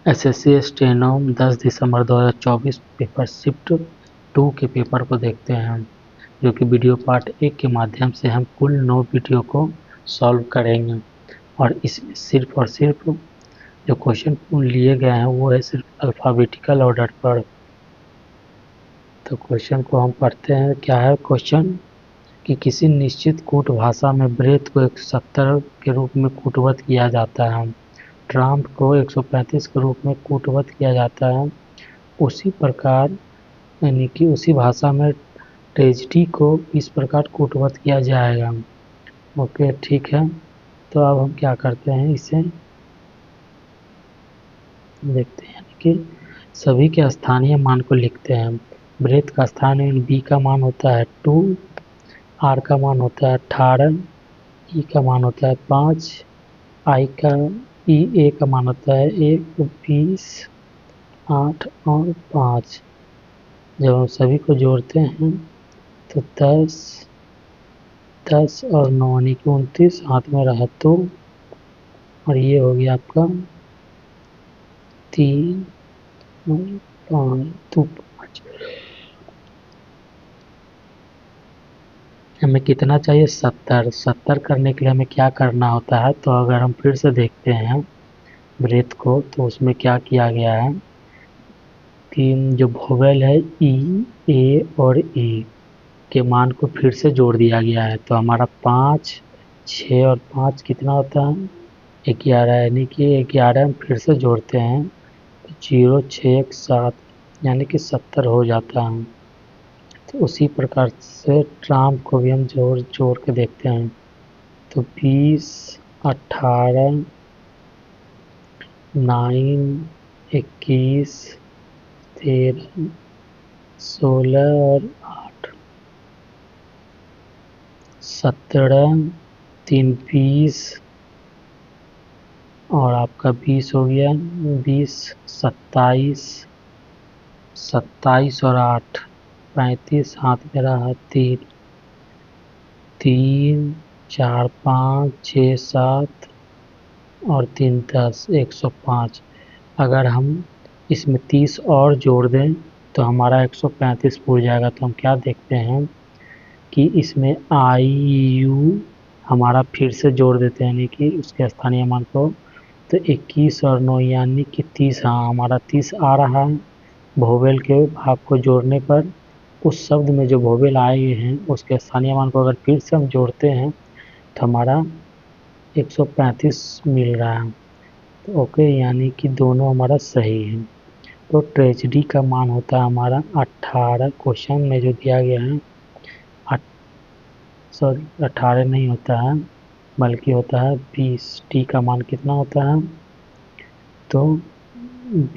SSC steno 10 दिसंबर 2024 paper shift 2 के paper को देखते हैं हम, जो कि वीडियो पार्ट 1 के माध्यम से हम कुल 9 वीडियो को सॉल्व करेंगे। और इसमें सिर्फ और सिर्फ जो क्वेश्चन लिए गए हैं वो है सिर्फ अल्फ़ाबेटिकल ऑर्डर पर। तो क्वेश्चन को हम पढ़ते हैं। क्या है क्वेश्चन कि किसी निश्चित कूट भाषा में ब्रेथ को 170 के रूप में कूटबद्ध किया जाता है, ट्राम्प को 135 के रूप में कूटबद्ध किया जाता है। उसी प्रकार यानी कि उसी भाषा में ट्रेजेडी को इस प्रकार कूटबद्ध किया जाएगा। ओके, ठीक है। तो अब हम क्या करते हैं, इसे देखते हैं। यानी कि सभी के स्थानीय मान को लिखते हैं। ब्रेथ का स्थानीय बी का मान होता है 2, आर का मान होता है 18, ई का मान होता है 5, आई का ए का मान होता है 1, 20, 8 और 5। जब हम सभी को जोड़ते हैं तो 10 और 9 यानी कि 29 हाथ में रहा 2, और ये हो गया आपका 3 और 5। हमें कितना चाहिए, 70 करने के लिए हमें क्या करना होता है। तो अगर हम फिर से देखते हैं ब्रेथ को, तो उसमें क्या किया गया है, तीन जो वोवेल है ई, ए और ई के मान को फिर से जोड़ दिया गया है। तो हमारा 5, 6 और 5 कितना होता है, 11। यानी कि 11 हम फिर से जोड़ते हैं तो 0, 6, 7 यानी कि 70 हो जाता है। तो उसी प्रकार से ट्राम्प को भी हम जोड़ के देखते हैं। तो 20, 18, 9, 21, 13, 16 और 8, 17, 3, 20 और आपका 20 हो गया, 20, 27, 27 और 8, 35 हाथ में रहा 3, 3, 4, 5, 6, 7 और 3, 10, 105। अगर हम इसमें 30 और जोड़ दें तो हमारा 135 पूरा जाएगा। तो हम क्या देखते हैं कि इसमें आई यू हमारा फिर से जोड़ देते हैं, यानी कि उसके स्थानीय मान को। तो 21 और 9 यानी कि 30, हाँ हमारा 30 आ रहा है। वोवेल के भाग को जोड़ने पर उस शब्द में जो वोवेल आए हैं उसके स्थानीय मान को अगर फिर से हम जोड़ते हैं तो हमारा 135 मिल रहा है। तो ओके, यानी कि दोनों हमारा सही है। तो ट्रेजेडी का मान होता है हमारा 18। क्वेश्चन में जो दिया गया है, सॉरी 18 नहीं होता है बल्कि होता है 20। टी का मान कितना होता है, तो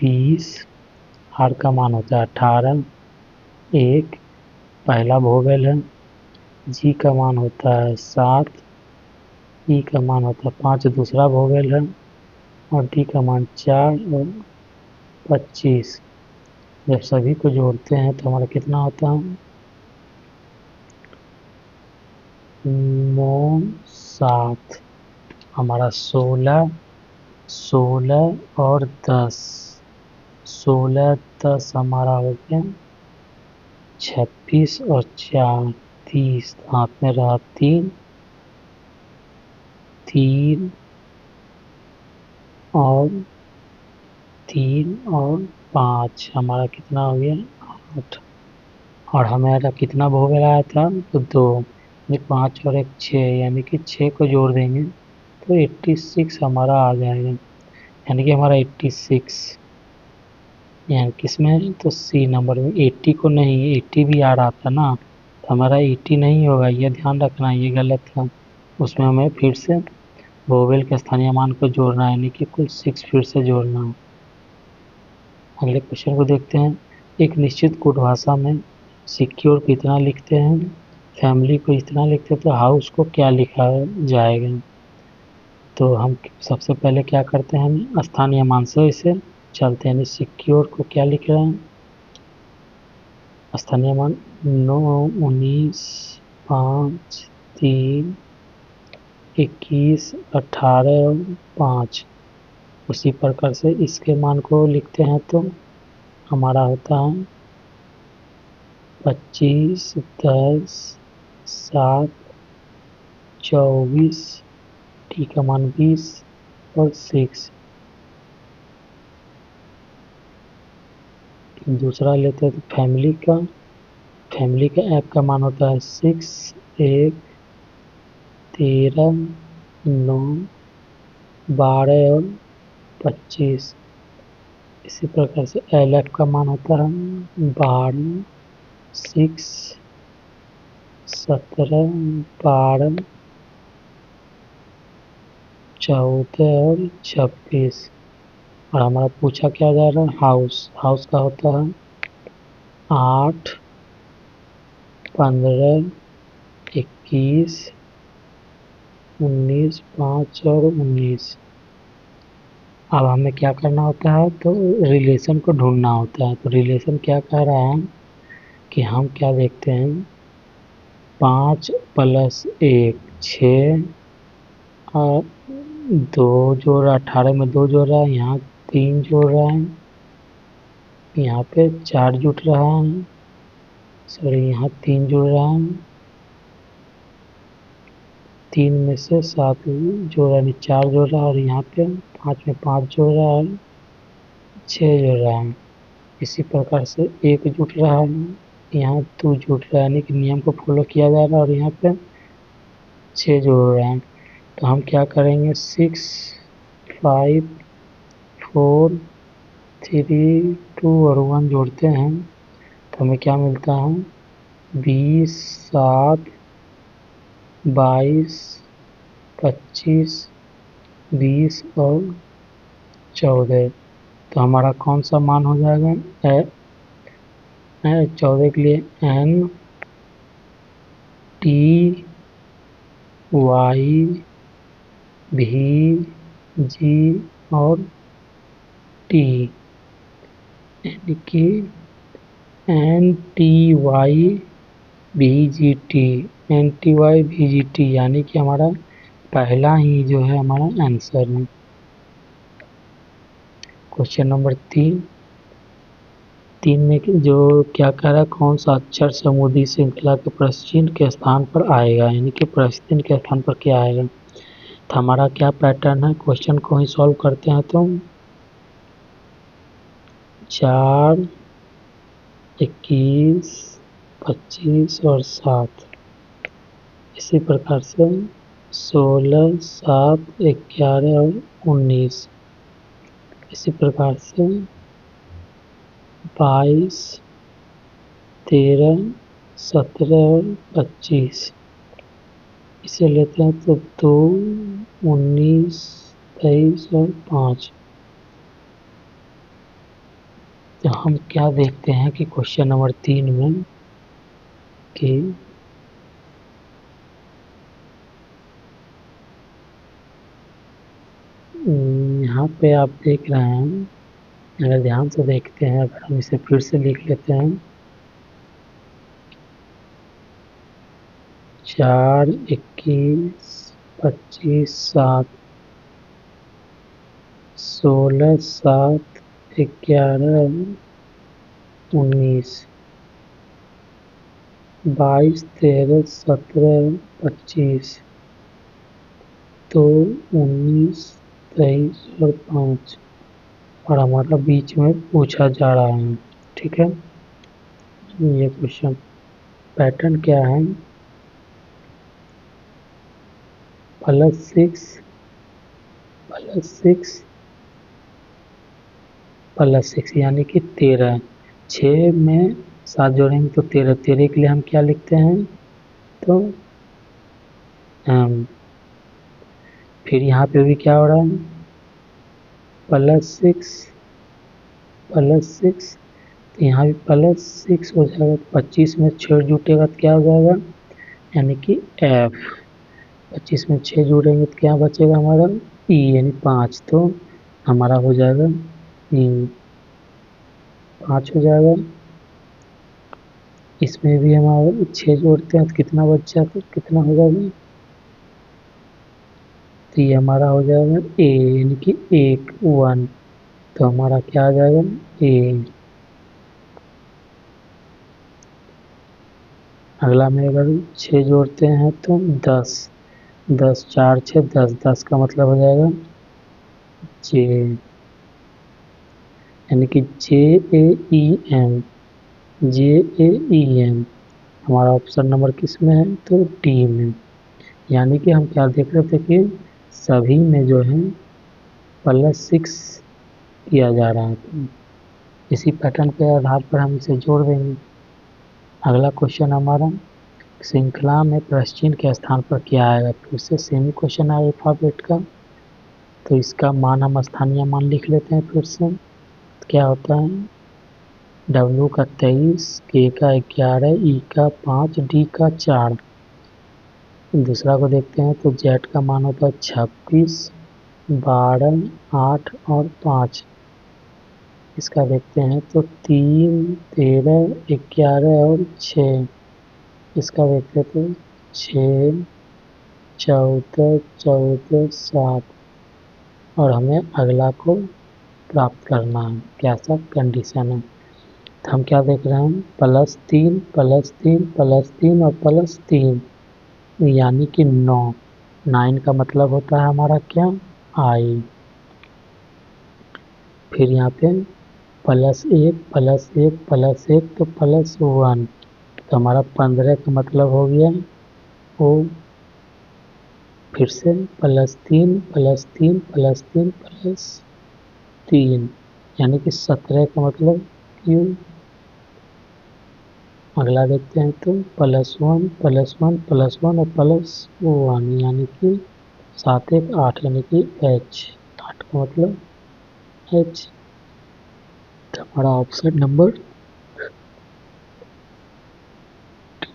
20। आर का मान होता है 18, एक पहला वोवेल है। जी का मान होता है 7, ई का मान होता है 5 दूसरा वोवेल है, और डी का मान 4 और 25। जब सभी को जोड़ते हैं तो हमारा कितना होता है, 9, 7 हमारा 16, 16 और 10, 16, 10 हमारा हो गया 26 और 4, 30 हाथ में रहा 3, 3 और 3 और 5 हमारा कितना हो गया 8। और हमारा कितना वोवेल आया था, तो 2। ये 5 और 1 6, यानी कि 6 को जोड़ देंगे तो 86 हमारा आ जाएगा। यानी कि हमारा 86 यानी किसमें, तो सी नंबर में। 80 को नहीं, 80 भी आ रहा था ना, तो हमारा 80 नहीं होगा, ये ध्यान रखना, ये गलत था। उसमें हमें फिर से वोवेल के स्थानीय मान को जोड़ना है, यानी कि कुल 6 फिर से जोड़ना है। अगले क्वेश्चन को देखते हैं। एक निश्चित कोड भाषा में सिक्योर को इतना लिखते हैं, फैमिली को इतना लिखते हैं, तो हाउस को क्या लिखा जाएगा। तो हम सबसे पहले क्या करते हैं, हम स्थानीय मान से इसे चलते हैं। सिक्योर को क्या लिख रहे हैं, स्थानीय मान 9, 19, 5, 3, 21, 18 और 5। उसी प्रकार से इसके मान को लिखते हैं तो हमारा होता है 25, 10, 7, 24, टी का मान 20 और 6। दूसरा लेते हैं तो फैमिली का ऐप का मान होता है 6, 1, 13, 9, 12 और 25। इसी प्रकार से एल एफ का मान होता है 12, 6, 17, 12, 14 और 26। और हमारा पूछा क्या जा रहा है, हाउस का होता है 8, 15, 21, 19, 5 और 19। अब हमें क्या करना होता है तो रिलेशन को ढूंढना होता है। तो रिलेशन क्या कह रहा है कि हम क्या देखते हैं, 5 + 1 6 और 2 जोड़ 18 में 2 जोड़ रहा है, यहाँ 3 जोड़ रहा है, यहाँ पे 4 जुट रहा है, सॉरी यहाँ 3 जुड़ रहा है, 3 में से 7 जोड़ रहा है, 4 जोड़ रहा है और यहाँ पे 5 में 5 जोड़ रहा है, 6 जोड़ रहा है। इसी प्रकार से 1 जुट रहा है, यहाँ 2 जुट रहा है, यानी कि नियम को फॉलो किया जा रहा है और यहाँ पे 6 जोड़ रहा है। तो हम क्या करेंगे, 6, 5, 4, 3, 2 और 1 जोड़ते हैं तो हमें क्या मिलता है, 20, 7, 22, 25, 20 और 14। तो हमारा कौन सा मान हो जाएगा, 14 के लिए N, T, Y, V, G और T, यानी कि NTY, VGT, यानी कि हमारा पहला ही जो है हमारा आंसर है। क्वेश्चन नंबर 3 में जो क्या कह रहा है, कौन सा अक्षर समुद्री श्रृंखला के प्रश्न के स्थान पर आएगा, यानी कि प्रश्न के स्थान पर क्या आएगा। तो हमारा क्या पैटर्न है, क्वेश्चन को ही सॉल्व करते हैं तो 4, 21, 25 और 7। इसी प्रकार से 16, 7, 11 और 19। इसी प्रकार से 22, 13, 17 और 25। इसे लेते हैं तो 2, 19, 23 और 5। तो हम क्या देखते हैं कि क्वेश्चन नंबर 3 में कि यहाँ पे आप देख रहे हैं, अगर ध्यान से देखते हैं, अगर हम इसे फिर से लिख लेते हैं, 4, 21, 25, 7, 16, 7, 11, 19, 22, 13, 17, 25, 2, 19, 23 और 5 और हमारा बीच में पूछा जा रहा है। ठीक है, ये क्वेश्चन पैटर्न क्या है, +6 +6 +6 यानी कि 13। 6 में 7 जोड़ेंगे तो 13। 13 के लिए हम क्या लिखते हैं तो फिर यहाँ पे भी क्या हो रहा है, +6 +6, तो यहाँ भी +6 हो जाएगा। 25 में 6 जुटेगा तो क्या हो जाएगा, यानी कि F। 25 में 6 जुड़ेंगे तो क्या बचेगा हमारा, E यानी 5। तो हमारा हो जाएगा E 5 हो जाएगा। इसमें भी हम 6 जोड़ते हैं तो कितना बच जाता है, कितना हो जाएगा, तो ये हमारा हो जाएगा ए, यानी कि 1 तो हमारा क्या आ जाएगा ए। अगला में अगर 6 जोड़ते हैं तो 10, 10 4 6 10, 10 का मतलब हो जाएगा जे, यानी कि JAEM, JAEM। हमारा ऑप्शन नंबर किस में है तो डी में। यानी कि हम क्या देख रहे थे कि सभी में जो है +6 किया जा रहा है, तो इसी पैटर्न के आधार पर हम इसे जोड़ देंगे। अगला क्वेश्चन हमारा श्रृंखला में प्रश्न के स्थान पर क्या आएगा, फिर से सेमी क्वेश्चन है अल्फाबेट का। तो इसका मान हम स्थानीय मान लिख लेते हैं फिर से। तो क्या होता है W का 23, K का 11, E का 5, D का 4। दूसरा को देखते हैं तो Z का मान होता है 26, 12, 8 और 5। इसका देखते हैं तो 3, 13, 11 और 6। इसका देखते हैं तो 6, 14, 14, 7। और हमें अगला को प्राप्त करना है, कैसा कंडीशन है। तो हम क्या देख रहे हैं +3 +3 +3 और +3, यानी कि 9। 9 का मतलब होता है हमारा क्या आई। फिर यहाँ पे +1 +1 +1 तो +1, तो हमारा 15 का मतलब हो गया वो। फिर से +3 +3 +3 +3, यानी कि 17 का मतलब क्यू। अगला देखते हैं तो +1 +1 +1 और +1, यानी कि 7 1 8, यानी कि H। 8 का मतलब H। तो हमारा ऑप्शन नंबर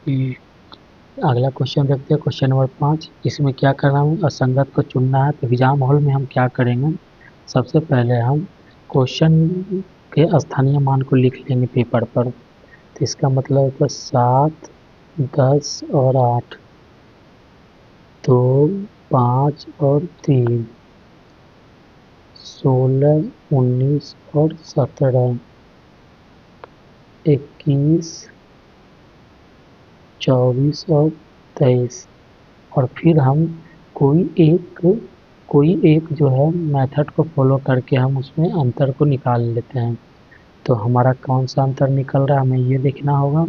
डी। अगला क्वेश्चन देखते हैं, क्वेश्चन नंबर 5। इसमें क्या करना है, असंगत को चुनना है। तो एग्जाम हॉल में हम क्या करेंगे, सबसे पहले हम क्वेश्चन के स्थानीय मान को लिख लेंगे पेपर पर। तो इसका मतलब होता है 7, 10 और 8, 2, 5 और 3, 16, 19 और 17, 21, 24 और 23। और फिर हम कोई एक कोई एक जो है मेथड को फॉलो करके हम उसमें अंतर को निकाल लेते हैं। तो हमारा कौन सा अंतर निकल रहा है हमें ये देखना होगा।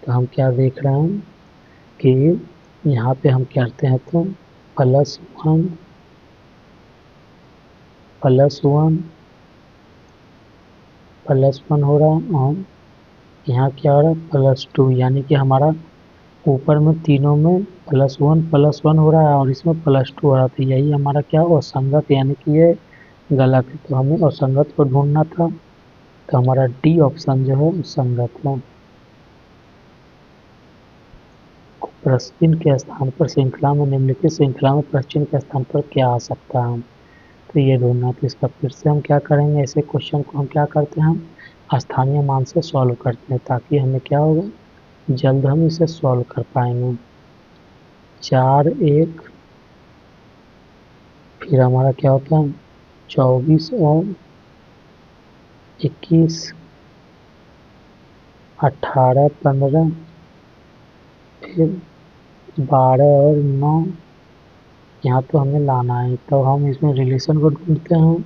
तो हम क्या देख रहे हैं कि यहाँ पे हम करते हैं तो +1 +1 +1 हो रहा है, और यहाँ क्या हो रहा है +2, यानी कि हमारा ऊपर में तीनों में +1 हो रहा है और इसमें +2 हो रहा था। यही हमारा क्या असंगत, यानी कि ये गलत है। तो हमें असंगत को ढूंढना था, तो हमारा डी ऑप्शन जो है संगत है। प्रश्न के स्थान पर श्रृंखला में निम्नलिखित श्रृंखला में प्रश्न के स्थान पर क्या आ सकता है, तो ये ढूंढना। तो इसका फिर से हम क्या करेंगे, ऐसे क्वेश्चन को हम क्या करते हैं स्थानीय मान से सॉल्व करते हैं, ताकि हमें क्या होगा जल्द हम इसे सॉल्व कर पाएंगे। 4 1, फिर हमारा क्या होता है 24 और 21, 18 15, फिर 12 और 9। यहाँ तो हमें लाना है, तो हम इसमें रिलेशन को ढूंढते हैं।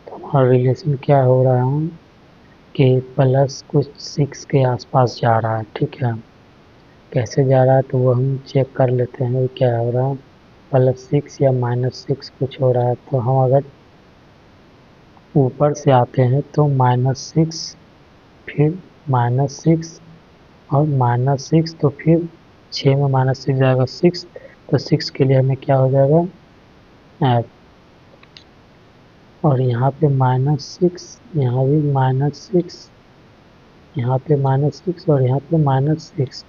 तो हमारा रिलेशन क्या हो रहा है कि प्लस कुछ 6 के आसपास जा रहा है, ठीक है। कैसे जा रहा है तो वो हम चेक कर लेते हैं क्या हो रहा है। +6 या -6 कुछ हो रहा है। तो हम अगर ऊपर से आते हैं तो -6, फिर -6 और -6, तो फिर 6 में -6 जाएगा 6, तो 6 के लिए हमें क्या हो जाएगा ऐप। और यहाँ पे -6, यहाँ भी -6, यहाँ पे -6 और यहाँ पे -6।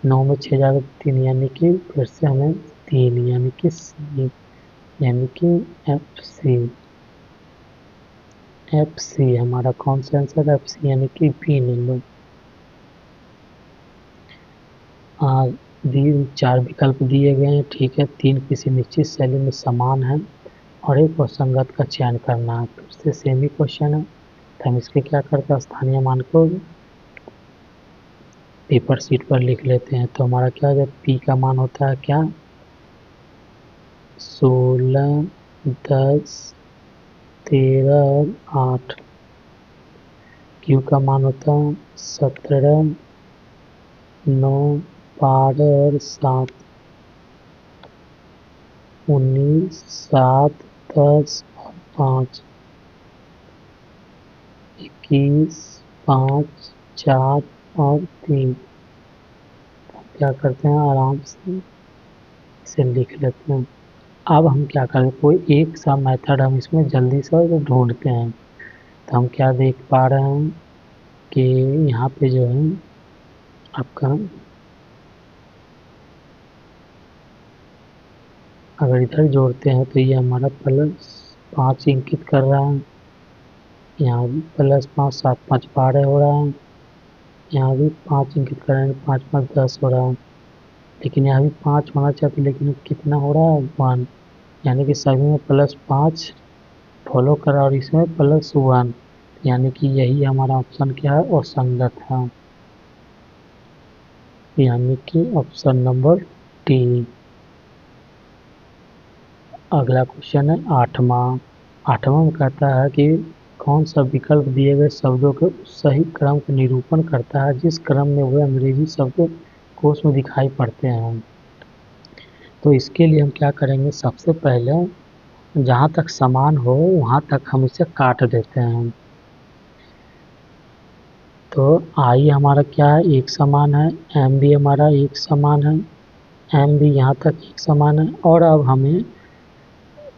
9 में 6 जाएगा 3, यानी कि फिर से हमें 3, यानी कि सी, यानी कि एफ सी हमारा कौन सा आंसर एफ सी, यानी कि बी नंबर। चार विकल्प दिए गए हैं, ठीक है। 3 किसी निश्चित शैली में समान है और एक असंगत का चयन करना है। फिर से सेम ही क्वेश्चन है, तो हम इसके क्या करते हैं, स्थानीय मान को पेपर शीट पर लिख लेते हैं। तो हमारा क्या हो जाए, पी का मान होता है क्या, 16, 10, 13 और 8। क्यू का मान होता है 17, 9, 12 और 7, 19, 7, 10 और 5, 21, 5, 4 और 3। क्या करते हैं, आराम से इसे लिख लेते हैं। अब हम क्या करें, कोई एक सा मेथड हम इसमें जल्दी से ढूंढते हैं। तो हम क्या देख पा रहे हैं कि यहाँ पे जो है आपका, अगर इधर जोड़ते हैं तो ये हमारा +5 इंगित कर रहा है, यहाँ भी +5, 7, 5, 12 हो रहा है, यहाँ भी 5 इंगित कर रहे हैं, 5, 5, 10 हो रहा है। लेकिन यहाँ भी 5 होना चाहिए, लेकिन कितना हो रहा है, 1। यानी कि सभी में +5 फॉलो करा और इसमें +1, यानी कि यही हमारा ऑप्शन क्या है, असंगत है, यानी कि ऑप्शन नंबर डी। अगला क्वेश्चन है 8वां में कहता है कि कौन सा विकल्प दिए गए शब्दों के उस सही क्रम का निरूपण करता है जिस क्रम में वे अंग्रेजी शब्द कोश में दिखाई पड़ते हैं। तो इसके लिए हम क्या करेंगे, सबसे पहले जहाँ तक समान हो वहाँ तक हम इसे काट देते हैं। तो आई हमारा क्या है, एक समान है, एम भी हमारा एक समान है, एम भी यहाँ तक एक समान है। और अब हमें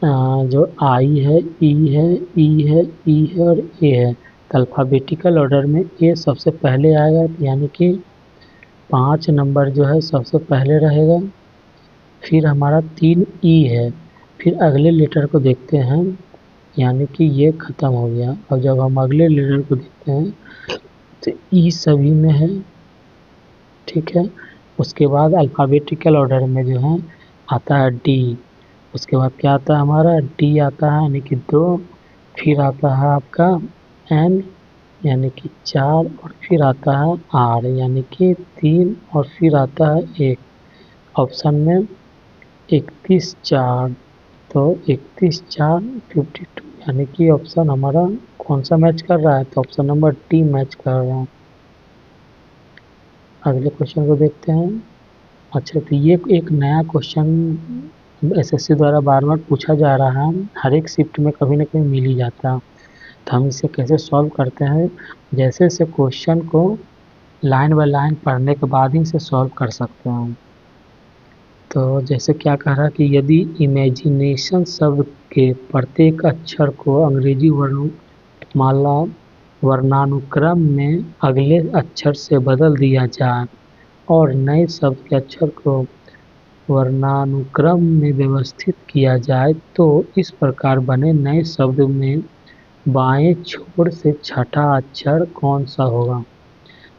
जो आई है, ई है, ई है, ई है और ए है, तो अल्फ़ाबेटिकल ऑर्डर में ए सबसे पहले आएगा, यानी कि 5 नंबर जो है सबसे पहले रहेगा। फिर हमारा 3 ई है, फिर अगले लेटर को देखते हैं, यानी कि ये ख़त्म हो गया। और जब हम अगले लेटर को देखते हैं तो ई सभी में है, ठीक है। उसके बाद अल्फ़ाबेटिकल ऑर्डर में जो है आता है डी। उसके बाद क्या आता है हमारा, डी आता है, यानी कि 2। फिर आता है आपका एन, यानी कि 4। और फिर आता है आर, यानी कि 3। और फिर आता है 1। ऑप्शन में 31, 4। तो 31, 4, 52, यानी कि ऑप्शन हमारा कौन सा मैच कर रहा है, तो ऑप्शन नंबर डी मैच कर रहा है। अगले क्वेश्चन को देखते हैं। अच्छा, तो ये एक नया क्वेश्चन एसएससी द्वारा बार बार पूछा जा रहा है, हर एक शिफ्ट में कभी ना कभी मिल ही जाता है। तो हम इसे कैसे सॉल्व करते हैं, जैसे जैसे क्वेश्चन को लाइन बाय लाइन पढ़ने के बाद ही इसे सॉल्व कर सकते हैं। तो जैसे क्या कह रहा है कि यदि इमेजिनेशन शब्द के प्रत्येक अक्षर को अंग्रेजी वर्णमाला वर्णानुक्रम में अगले अक्षर से बदल दिया जाए और नए शब्द के अक्षर को वर्णानुक्रम में व्यवस्थित किया जाए, तो इस प्रकार बने नए शब्द में बाएं छोर से छठा अक्षर कौन सा होगा।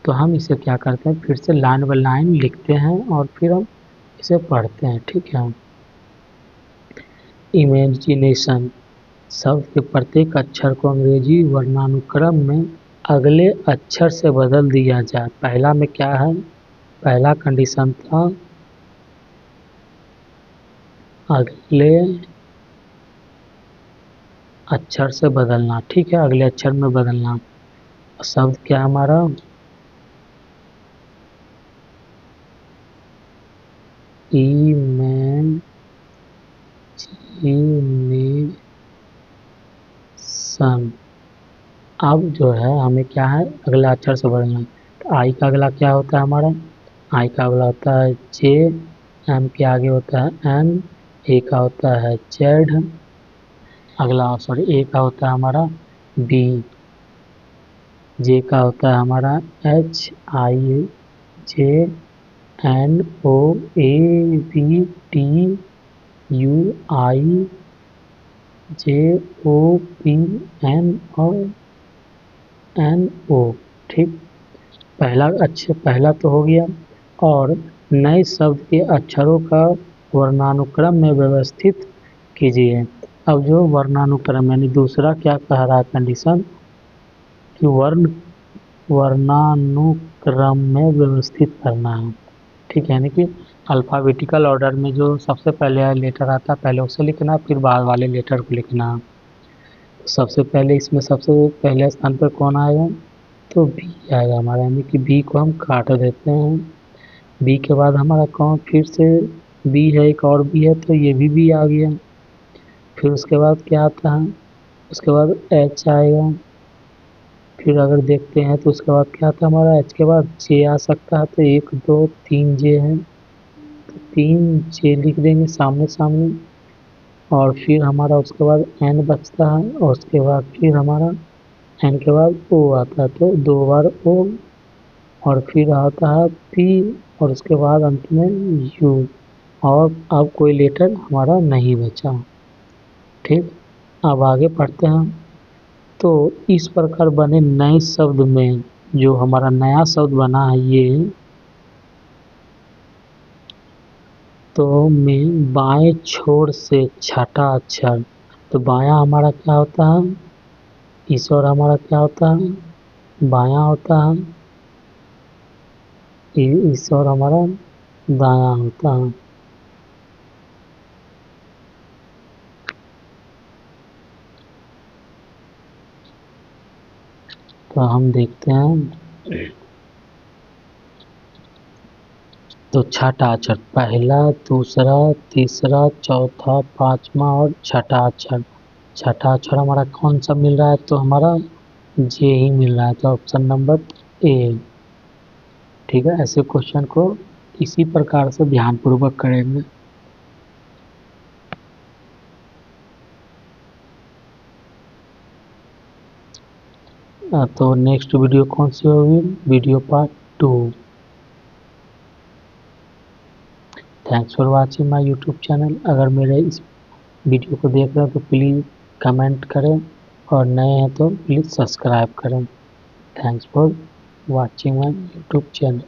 तो हम इसे क्या करते हैं, फिर से लाइन बाय लाइन लिखते हैं और फिर हम इसे पढ़ते हैं, ठीक है। इमेजिनेशन शब्द के प्रत्येक अक्षर को अंग्रेजी वर्णानुक्रम में अगले अक्षर से बदल दिया जाए। पहला में क्या है, पहला कंडीशन था अगले अक्षर से बदलना, ठीक है, अगले अक्षर में बदलना। शब्द क्या हमारा, इमेजिनेशन। अब जो है हमें क्या है, अगला अक्षर से बदलना। तो आई का अगला क्या होता है हमारा, आई का अगला होता है जे, एम के आगे होता है एन, ए का होता है जेड, अगला सॉरी ए का होता है हमारा बी, जे का होता है हमारा H, I J, N O, A B T, U I J O P N और एन ओ, ठीक। पहला तो हो गया। और नए शब्द के अक्षरों का वर्णानुक्रम में व्यवस्थित कीजिए। अब जो वर्णानुक्रम यानी दूसरा क्या कह रहा है कंडीशन कि वर्णानुक्रम में व्यवस्थित करना है। ठीक है, यानी कि अल्फ़ाबेटिकल ऑर्डर में जो सबसे पहले लेटर आता है पहले उसे लिखना, फिर बाद वाले लेटर को लिखना। तो सबसे पहले इसमें सबसे पहले स्थान पर कौन आएगा, तो बी आएगा हमारा, यानी कि बी को हम काट देते हैं। बी के बाद हमारा कौन फिर से बी है, एक और बी है, तो ये भी बी आ गया। फिर उसके बाद क्या आता है, उसके बाद एच आएगा। फिर अगर देखते हैं तो उसके बाद क्या आता है हमारा, एच के बाद जे आ सकता है, तो 1 2 3 जे है, तो 3 जे लिख देंगे सामने सामने। और फिर हमारा उसके बाद एन बचता है, और उसके बाद फिर हमारा एन के बाद ओ आता है, तो 2 बार ओ। और फिर आता है पी, और उसके बाद अंत में यू। और अब कोई लेटर हमारा नहीं बचा। ठीक, अब आगे पढ़ते हैं। तो इस प्रकार बने नए शब्द में जो हमारा नया शब्द बना है ये, तो में बाएं छोर से छठा अक्षर, तो बायां हमारा क्या होता है, ईश्वर हमारा क्या होता है, बायां होता है, ईश्वर हमारा दायां होता है। तो हम देखते हैं, तो छठा अक्षर पहला, दूसरा, तीसरा, चौथा, पांचवा और छठा अक्षर। छठा अक्षर हमारा कौन सा मिल रहा है, तो हमारा जे ही मिल रहा है, तो ऑप्शन नंबर ए। ठीक है, ऐसे क्वेश्चन को इसी प्रकार से ध्यानपूर्वक करेंगे। तो नेक्स्ट वीडियो कौन सी होगी, video part 2। Thanks for watching my YouTube channel. अगर मेरे इस वीडियो को देख रहे हैं तो प्लीज़ कमेंट करें, और नए हैं तो प्लीज़ सब्सक्राइब करें। Thanks for watching my YouTube channel.